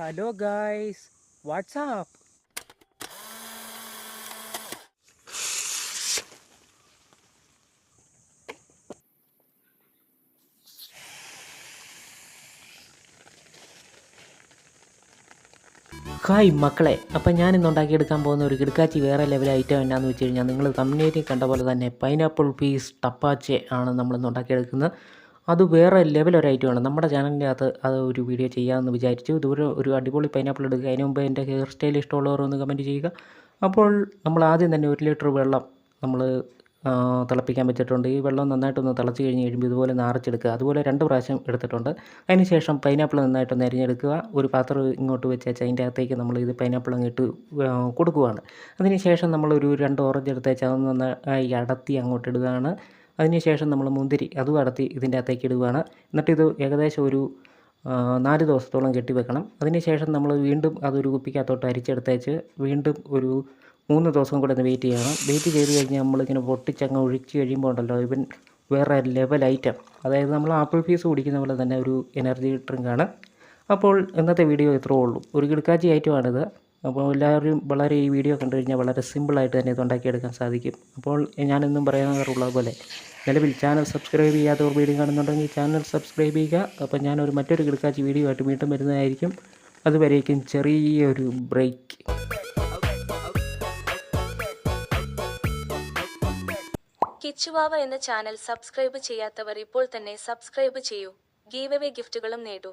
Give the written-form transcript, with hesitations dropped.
Hello guys, what's up? Hi മക്കളെ, അപ്പം ഞാൻ ഇന്ന് ഉണ്ടാക്കിയെടുക്കാൻ പോകുന്ന ഒരു കിടക്കാച്ചി വേറെ ലെവൽ ഐറ്റം എന്നാന്ന് വെച്ച് കഴിഞ്ഞാൽ നിങ്ങൾ തമ്മിലേറ്റി കണ്ട പോലെ തന്നെ പൈനാപ്പിൾ പീസ് ടപ്പാച്ചെ ആണ് നമ്മളിന്ന് ഉണ്ടാക്കിയെടുക്കുന്നത്. അത് വേറെ ലെവൽ ഒരു ഐറ്റമാണ്. നമ്മുടെ ചാനലിൻ്റെ അകത്ത് അത് ഒരു വീഡിയോ ചെയ്യാമെന്ന് വിചാരിച്ചു. ഇതുവരെ ഒരു അടിപൊളി പൈനാപ്പിൾ എടുക്കുക. അതിന് മുമ്പ് എൻ്റെ ഹെയർ സ്റ്റൈൽ ഇഷ്ടമുള്ളവർ ഒന്ന് കമൻറ്റ് ചെയ്യുക. അപ്പോൾ നമ്മൾ ആദ്യം തന്നെ 1 ലിറ്റർ വെള്ളം നമ്മൾ തിളപ്പിക്കാൻ വെച്ചിട്ടുണ്ട്. ഈ വെള്ളം നന്നായിട്ടൊന്ന് തിളച്ച് കഴിഞ്ഞ് കഴിയുമ്പോൾ ഇതുപോലെ നാറിച്ചെടുക്കുക. അതുപോലെ 2 പ്രാവശ്യം എടുത്തിട്ടുണ്ട്. അതിന് ശേഷം പൈനാപ്പിൾ നന്നായിട്ടൊന്ന് അരിഞ്ഞെടുക്കുക. ഒരു പാത്രം ഇങ്ങോട്ട് വെച്ചേച്ച് അതിൻ്റെ അകത്തേക്ക് നമ്മൾ ഇത് പൈനാപ്പിൾ അങ്ങിട്ട് കൊടുക്കുകയാണ്. അതിന് ശേഷം നമ്മളൊരു 2 ഓറഞ്ച് എടുത്തേച്ച് അത് നന്നായി അടത്തി അങ്ങോട്ട് ഇടുകയാണ്. അതിന് ശേഷം നമ്മൾ മുന്തിരി അതും അടത്തി ഇതിൻ്റെ അകത്തേക്ക് ഇടുകയാണ്. എന്നിട്ടിത് ഏകദേശം ഒരു 4 ദിവസത്തോളം കെട്ടി വെക്കണം. അതിന് ശേഷം നമ്മൾ വീണ്ടും അതൊരു കുപ്പിക്കകത്തോട്ട് അരിച്ചെടുത്തേച്ച് വീണ്ടും ഒരു 3 ദിവസം കൂടെ ഒന്ന് വെയിറ്റ് ചെയ്യണം. വെയിറ്റ് ചെയ്ത് കഴിഞ്ഞാൽ നമ്മളിങ്ങനെ പൊട്ടിച്ചങ്ങ് ഒഴിച്ച് കഴിയുമ്പോൾ ഉണ്ടല്ലോ ഇവൻ വേറെ ലെവൽ ഐറ്റം. അതായത് നമ്മൾ ആപ്പിൾ പീസ് കുടിക്കുന്ന പോലെ തന്നെ ഒരു എനർജി ഡ്രിങ്കാണ്. അപ്പോൾ ഇന്നത്തെ വീഡിയോ ഇത്രയേ ഉള്ളൂ. ഒരു കിടക്കാച്ചി ഐറ്റമാണിത്. അപ്പോൾ എല്ലാവരും വളരെ ഈ വീഡിയോ കണ്ടു കഴിഞ്ഞാൽ വളരെ സിമ്പിളായിട്ട് തന്നെ ഇത് ഉണ്ടാക്കിയെടുക്കാൻ സാധിക്കും. അപ്പോൾ ഞാനെന്നും പറയാറുള്ളത് പോലെ നിലവിൽ ചാനൽ സബ്സ്ക്രൈബ് ചെയ്യാത്തവർ വീഡിയോ കാണുന്നുണ്ടെങ്കിൽ ചാനൽ സബ്സ്ക്രൈബ് ചെയ്യുക. അപ്പോൾ ഞാനൊരു മറ്റൊരു കിടക്കാച്ചി വീഡിയോ ആയിട്ട് വീണ്ടും വരുന്നതായിരിക്കും. അതുവരേക്കും ചെറിയൊരു ബ്രേക്ക്. കിച്ചുവാവ എന്ന ചാനൽ സബ്സ്ക്രൈബ് ചെയ്യാത്തവർ ഇപ്പോൾ തന്നെ സബ്സ്ക്രൈബ് ചെയ്യൂ. ഗീവ് അവേ ഗിഫ്റ്റുകളും നേടൂ.